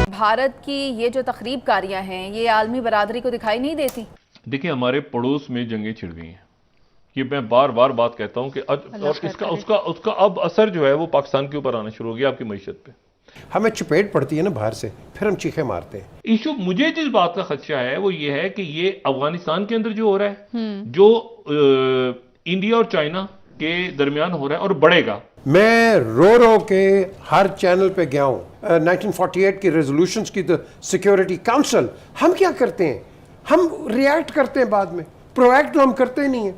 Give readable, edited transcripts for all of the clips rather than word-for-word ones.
भारत की ये जो तखरीबकारियां हैं, ये आलमी बरादरी को दिखाई नहीं देती? देखिए, हमारे पड़ोस में जंगें छिड़ गई हैं। ये मैं बार बार बात कहता हूं कि और इसका उसका अब असर जो है वो पाकिस्तान के ऊपर आना शुरू हो गया, आपकी मईशत पे। हमें चपेट पड़ती है ना बाहर से, फिर हम चीखे मारते हैं। इशू मुझे जिस बात का खदशा है वो ये है कि ये अफगानिस्तान के अंदर जो हो रहा है, जो इंडिया और चाइना के दरमियान हो रहा है और बढ़ेगा। मैं रो रो के हर चैनल पे गया हूँ। 1948 की रेजोल्यूशंस की तो सिक्योरिटी काउंसिल, हम क्या करते हैं? हम रिएक्ट करते हैं बाद में, प्रोएक्ट तो हम करते ही नहीं है।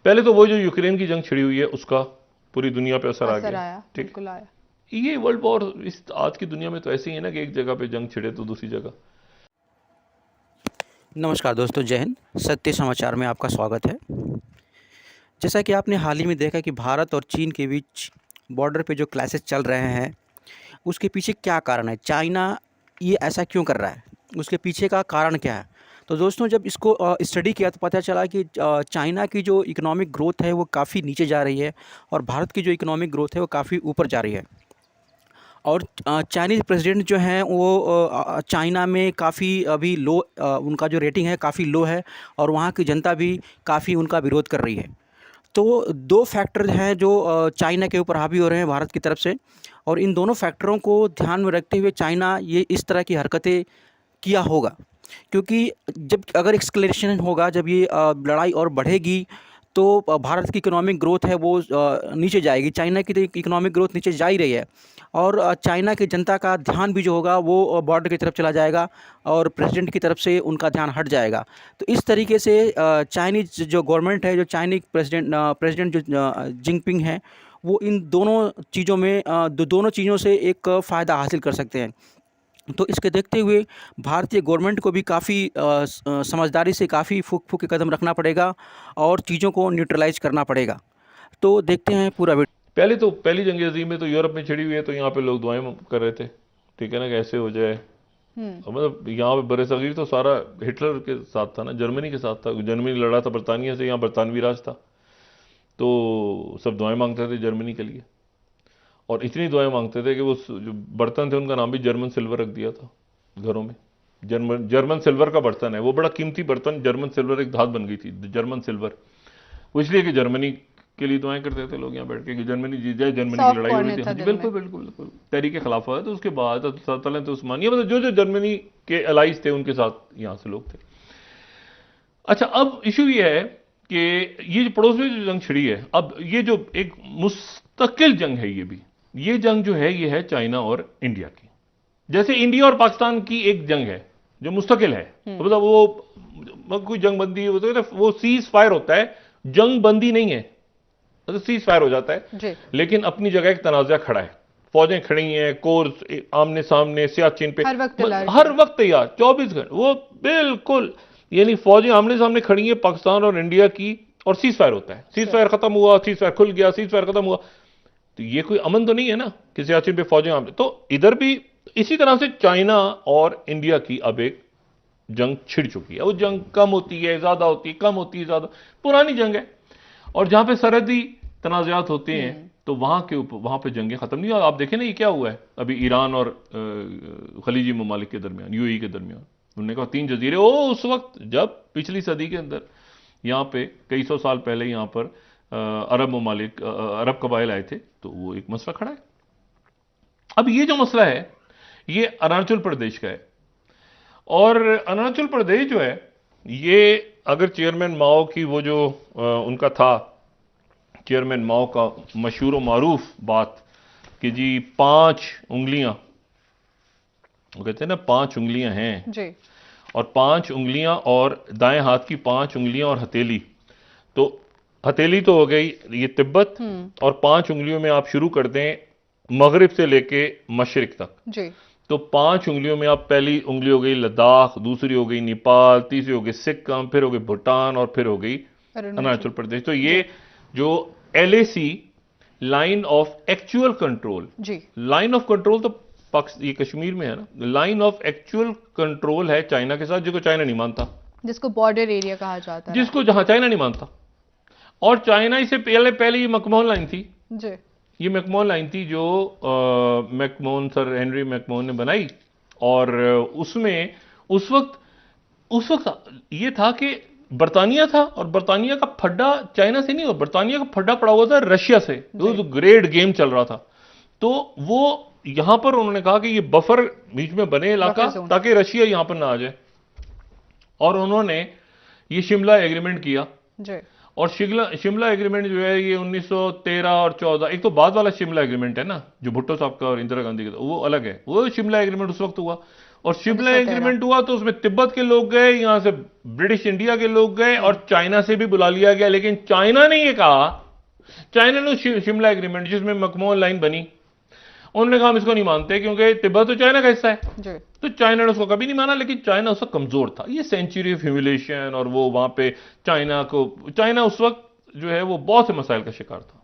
पहले तो वो जो यूक्रेन की जंग छिड़ी हुई है उसका पूरी दुनिया पे असर आ गया। ठीक, आया। ये वर्ल्ड वॉर इस आज की दुनिया में तो ऐसे ही है ना कि एक जगह पे जंग छिड़े तो दूसरी जगह। नमस्कार दोस्तों, जय हिंद। सत्य समाचार में आपका स्वागत है। जैसा कि आपने हाल ही में देखा कि भारत और चीन के बीच बॉर्डर पे जो क्लैशेस चल रहे हैं, उसके पीछे क्या कारण है? चाइना ये ऐसा क्यों कर रहा है? उसके पीछे का कारण क्या है? तो दोस्तों, जब इसको स्टडी किया तो पता चला कि चाइना की जो इकोनॉमिक ग्रोथ है वो काफ़ी नीचे जा रही है और भारत की जो इकोनॉमिक ग्रोथ है वो काफ़ी ऊपर जा रही है। और चाइनीज़ प्रेसिडेंट जो हैं वो चाइना में काफ़ी अभी लो, उनका जो रेटिंग है काफ़ी लो है और वहाँ की जनता भी काफ़ी उनका विरोध कर रही है। तो दो फैक्टर हैं जो चाइना के ऊपर हावी हो रहे हैं भारत की तरफ से, और इन दोनों फैक्टरों को ध्यान में रखते हुए चाइना ये इस तरह की हरकतें किया होगा। क्योंकि जब अगर एक्सक्लेरेशन होगा, जब ये लड़ाई और बढ़ेगी तो भारत की इकोनॉमिक ग्रोथ है वो नीचे जाएगी। चाइना की तो इकोनॉमिक ग्रोथ नीचे जा ही रही है और चाइना की जनता का ध्यान भी जो होगा वो बॉर्डर की तरफ चला जाएगा और प्रेसिडेंट की तरफ से उनका ध्यान हट जाएगा। तो इस तरीके से चाइनीज़ जो गवर्नमेंट है, जो चाइनीज़ प्रेसिडेंट जो जिनपिंग है, वो इन दोनों चीज़ों में दोनों चीज़ों से एक फ़ायदा हासिल कर सकते हैं। तो इसके देखते हुए भारतीय गवर्नमेंट को भी काफ़ी समझदारी से काफ़ी फूँक के कदम रखना पड़ेगा और चीज़ों को न्यूट्रलाइज करना पड़ेगा। तो देखते हैं पूरा वीडियो। पहले तो पहली जंग अजीम में तो यूरोप में छिड़ी हुई है, तो यहाँ पे लोग दुआएं कर रहे थे, ठीक है ना, कि ऐसे हो जाए। मतलब यहाँ पे बरसगीर तो सारा हिटलर के साथ था ना, जर्मनी के साथ था। जर्मनी लड़ा था बरतानिया से, यहाँ बरतानवी राज था, तो सब दुआएं मांगते थे जर्मनी के लिए। और इतनी दुआएं मांगते थे कि वो जो बर्तन थे उनका नाम भी जर्मन सिल्वर रख दिया था घरों में। जर्मन सिल्वर का बर्तन है वो, बड़ा कीमती बर्तन। जर्मन सिल्वर एक धात बन गई थी जर्मन सिल्वर, वो इसलिए कि जर्मनी के लिए दुआएं करते थे लोग यहाँ बैठ के कि जर्मनी जीत जाए। जर्मनी की लड़ाई हो रही थी। हाँ जी, बिल्कुल बिल्कुल बिल्कुल। तहरीक खिलाफत है, तो उसके बाद सल्तनत उस्मानिया, मतलब जो जो जर्मनी के अलाइज थे उनके साथ यहाँ से लोग थे। अच्छा, अब इशू ये है कि ये जो पड़ोस में जो जंग छिड़ी है, अब ये जो एक मुस्तकिल जंग है, ये जंग जो है ये है चाइना और इंडिया की। जैसे इंडिया और पाकिस्तान की एक जंग है जो मुस्तकिल है, तो मतलब वो कोई जंग बंदी वो सीज फायर होता है, जंग बंदी नहीं है। तो सीज फायर हो जाता है लेकिन अपनी जगह एक तनाज़ा खड़ा है, फौजें खड़ी हैं, कोर्स आमने सामने सियाचिन पे हर वक्त तैयार 24 घंटे, वो बिल्कुल, यानी फौजें आमने सामने खड़ी हैं पाकिस्तान और इंडिया की, और सीज फायर होता है। सीज फायर खत्म हुआ, सीज फायर खुल गया, सीज फायर खत्म हुआ, तो ये कोई अमन तो नहीं है ना कि सियाचिन पे फौजें आमने। तो इधर भी इसी तरह से चाइना और इंडिया की अब एक जंग छिड़ चुकी है। वो जंग कम होती है ज्यादा होती है, कम होती है ज्यादा, पुरानी जंग है। और जहां पे सरहदी तनाज़ात होते हैं तो वहां पे जंगें खत्म नहीं। और आप देखें ना ये क्या हुआ है अभी ईरान और खलीजी ममालिक के दरमियान, यूएई के दरमियान। उन्होंने कहा 3 जजीरे, उस वक्त जब पिछली सदी के अंदर यहाँ पे कई सौ साल पहले यहाँ पर अरब ममालिक, अरब कबाइल आए थे, तो वो एक मसला खड़ा है। अब ये जो मसला है ये अरुणाचल प्रदेश का है, और अरुणाचल प्रदेश जो है ये, अगर चेयरमैन माओ की वो जो उनका था, चेयरमैन माओ का मशहूर मारूफ बात कि जी 5 उंगलियां, वो कहते हैं ना 5 उंगलियां हैं जी, और 5 उंगलियां और दाएं हाथ की 5 उंगलियां और हथेली, तो हथेली तो हो गई ये तिब्बत, और 5 उंगलियों में आप शुरू कर दें मगरिब से लेके मशरिक तक जी। तो 5 उंगलियों में आप, पहली उंगली हो गई लद्दाख, दूसरी हो गई नेपाल, तीसरी हो गई सिक्किम, फिर हो गई भूटान, और फिर हो गई अरुणाचल प्रदेश। तो ये जो LAC, line of actual control जी, लाइन ऑफ कंट्रोल तो ये कश्मीर में है ना, लाइन ऑफ एक्चुअल कंट्रोल है चाइना के साथ, जिसको चाइना नहीं मानता, जिसको बॉर्डर एरिया कहा जाता है, जिसको जहां चाइना नहीं मानता। और चाइना इससे पहले ये मकमोहन लाइन थी जी, ये मैकमोहन लाइन थी जो मैकमोहन, सर हेनरी मैकमोहन ने बनाई। और उसमें उस वक्त ये था कि बर्तानिया था, और बर्तानिया का फड्डा चाइना से नहीं, और बर्तानिया का फड्डा पड़ा हुआ था रशिया से। वो ग्रेट गेम चल रहा था। तो वो यहां पर उन्होंने कहा कि ये बफर बीच में बने इलाका, ताकि रशिया यहां पर ना आ जाए। और उन्होंने ये शिमला एग्रीमेंट किया जी। और शिमला एग्रीमेंट जो है ये 1913 और 14, एक तो बाद वाला शिमला एग्रीमेंट है ना, जो भुट्टो साहब का और इंदिरा गांधी का, वो अलग है। वो शिमला एग्रीमेंट उस वक्त हुआ, और शिमला एग्रीमेंट हुआ तो उसमें तिब्बत के लोग गए, यहां से ब्रिटिश इंडिया के लोग गए, और चाइना से भी बुला लिया गया। लेकिन चाइना ने ये कहा, चाइना ने शिमला एग्रीमेंट जिसमें मैकमोहन लाइन बनी, उन्होंने कहा हम इसको नहीं मानते, क्योंकि तिब्बत तो चाइना का हिस्सा है। तो चाइना ने उसको कभी नहीं माना। लेकिन चाइना उस वक्त कमजोर था, ये सेंचुरी ऑफ ह्यूमिलेशन, और वो वहां पे चाइना उस वक्त जो है वो बहुत से मसाइल का शिकार था।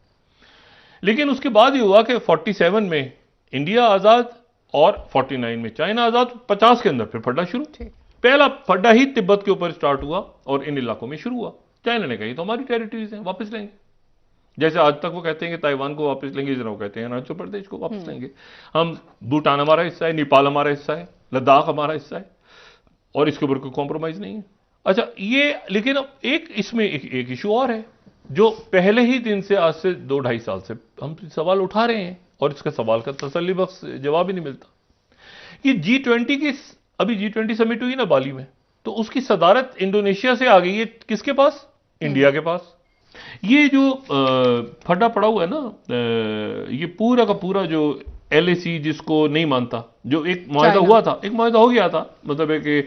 लेकिन उसके बाद ये हुआ कि 47 में इंडिया आजाद और 49 में चाइना आजाद, 50 के अंदर फिर फड्डा शुरू। पहला फड्डा ही तिब्बत के ऊपर स्टार्ट हुआ और इन इलाकों में शुरू हुआ। चाइना ने कही तो हमारी टेरिटरीज हैं, वापस लेंगे। जैसे आज तक वो कहते हैं कि ताइवान को वापस लेंगे, इस तरह वो कहते हैं अरुणाचल प्रदेश को वापस लेंगे। हम भूटान हमारा हिस्सा है, नेपाल हमारा हिस्सा है, लद्दाख हमारा हिस्सा है, और इसके ऊपर कोई कॉम्प्रोमाइज नहीं है। अच्छा, ये लेकिन अब इसमें एक इशू और है, जो पहले ही दिन से, आज से 2-2.5 साल से हम सवाल उठा रहे हैं, और इसका सवाल का तसल्ली बख्श जवाब ही नहीं मिलता। ये G20 की, अभी G20 समिट हुई ना बाली में, तो उसकी सदारत इंडोनेशिया से आ गई है किसके पास? इंडिया के पास। ये जो फटा पड़ा हुआ है ना, ये पूरा का पूरा जो LAC जिसको नहीं मानता, जो एक मुआहदा हुआ था, एक मुआहदा हो गया था, मतलब है कि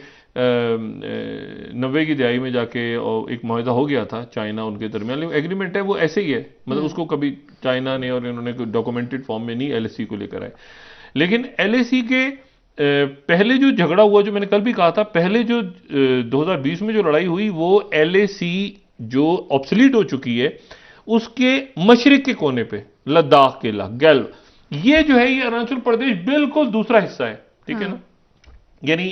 90 की दहाई में जाके और एक मुआहदा हो गया था चाइना उनके दरमियान। एग्रीमेंट है वो ऐसे ही है, मतलब उसको कभी चाइना ने और इन्होंने कोई डॉक्यूमेंटेड फॉर्म में नहीं LAC को लेकर आए। लेकिन LAC के पहले जो झगड़ा हुआ, जो मैंने कल भी कहा था, पहले जो 2020 में जो लड़ाई हुई, वो LAC जो ऑब्सोलीट हो चुकी है, उसके मशरिक के कोने पे लद्दाख के गैल्व, ये जो है ये अरुणाचल प्रदेश बिल्कुल दूसरा हिस्सा है, ठीक है ना। यानी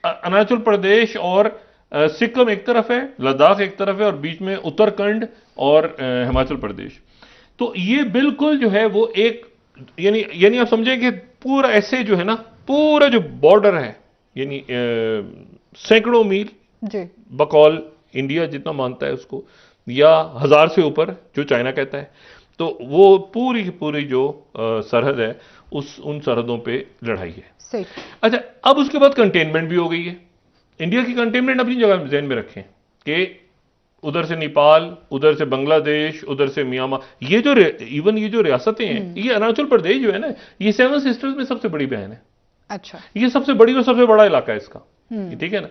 अरुणाचल प्रदेश और सिक्किम एक तरफ है, लद्दाख एक तरफ है, और बीच में उत्तराखंड और हिमाचल प्रदेश। तो ये बिल्कुल जो है वो एक, यानी आप समझे कि पूरा ऐसे जो है ना, पूरा जो बॉर्डर है, यानी सैकड़ों मील बकौल इंडिया जितना मानता है उसको, या 1000 से ऊपर जो चाइना कहता है, तो वो पूरी की पूरी जो सरहद है, उन सरहदों पे लड़ाई है। सही। अच्छा, अब उसके बाद कंटेनमेंट भी हो गई है। इंडिया की कंटेनमेंट अपनी जगह ध्यान में रखें कि उधर से नेपाल, उधर से बांग्लादेश, उधर से म्यांमार, ये जो इवन ये जो रियासतें हैं, ये अरुणाचल प्रदेश जो है ना, ये 7 सिस्टर्स में सबसे बड़ी बहन है। अच्छा, ये सबसे बड़ी और सबसे बड़ा इलाका है इसका, ठीक है ना।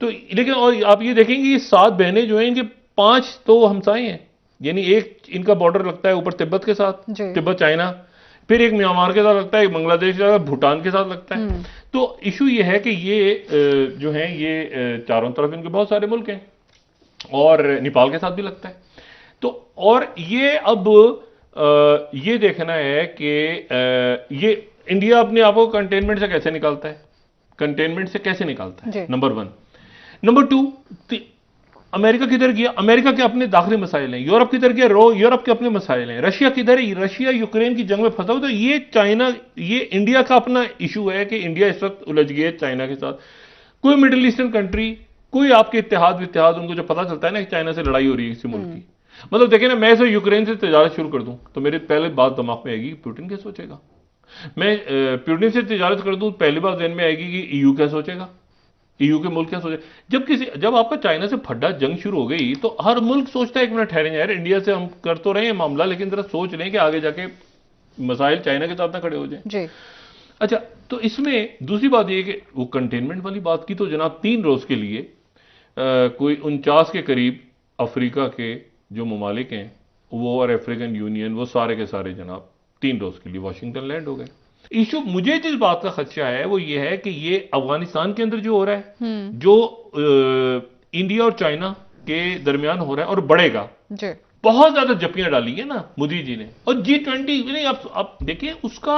तो लेकिन और आप ये देखेंगे ये 7 बहनें जो हैं, इनके 5 तो हमसाए हैं, यानी एक इनका बॉर्डर लगता है ऊपर तिब्बत के साथ, तिब्बत चाइना, फिर एक म्यांमार के साथ लगता है, एक बांग्लादेश के साथ, भूटान के साथ लगता है। तो इशू ये है कि ये जो है ये चारों तरफ इनके बहुत सारे मुल्क हैं, और नेपाल के साथ भी लगता है। तो और ये अब ये देखना है कि ये इंडिया अपने आप को कंटेनमेंट से कैसे निकालता है, कंटेनमेंट से कैसे निकालता है, नंबर 1। नंबर 2, अमेरिका किधर गया? अमेरिका के अपने दाखिली मसाइल हैं। यूरोप किधर गया? यूरोप के अपने मसाइल हैं। रशिया किधर है? रशिया यूक्रेन की जंग में फंसा हुआ। तो ये चाइना, ये इंडिया का अपना इशू है कि इंडिया इस वक्त उलझ गया है चाइना के साथ। कोई मिडिल ईस्टर्न कंट्री, कोई आपके इत्तेहाद उनको जो पता चलता है ना कि चाइना से लड़ाई हो रही है किसी मुल्क की, मतलब देखें ना, मैं इसे यूक्रेन से तजारत शुरू कर दूं तो मेरे पहले बात दिमाग में आएगी पुतिन क्या सोचेगा। मैं पुतिन से तजारत कर दूं, पहली बात ध्यान में आएगी कि EU क्या सोचेगा, EU के मुल्क क्या सोचे। जब आपका चाइना से फड्डा जंग शुरू हो गई तो हर मुल्क सोचता है एक मिनट ठहरें यार, इंडिया से हम कर तो रहे हैं मामला, लेकिन जरा सोच लें कि आगे जाके मसाइल चाइना के साथ ना खड़े हो जाए। अच्छा, तो इसमें दूसरी बात यह कि वो कंटेनमेंट वाली बात की तो जनाब 3 रोज के लिए कोई 49 के करीब अफ्रीका के जो ममालिक हैं वो और अफ्रीकन यूनियन, वो सारे के सारे जनाब 3 रोज के लिए वाशिंगटन लैंड हो गए। इशू मुझे जिस बात का खदशा है वो ये है कि ये अफगानिस्तान के अंदर जो हो रहा है, जो इंडिया और चाइना के दरमियान हो रहा है और बढ़ेगा, बहुत ज्यादा जपियां डाली है ना मोदी जी ने। और G20 नहीं, आप देखिए उसका,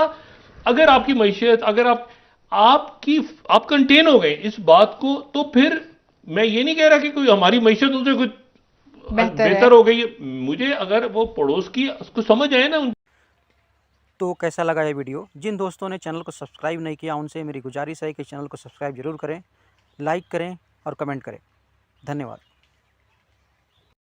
अगर आपकी मैशियत, अगर आप कंटेन हो गए इस बात को, तो फिर मैं ये नहीं कह रहा कि कोई हमारी मैशियत उनसे कुछ बेहतर हो गई है। मुझे अगर वो पड़ोस की उसको समझ आए ना, तो कैसा लगा ये वीडियो? जिन दोस्तों ने चैनल को सब्सक्राइब नहीं किया उनसे मेरी गुजारिश है कि चैनल को सब्सक्राइब ज़रूर करें, लाइक करें और कमेंट करें। धन्यवाद।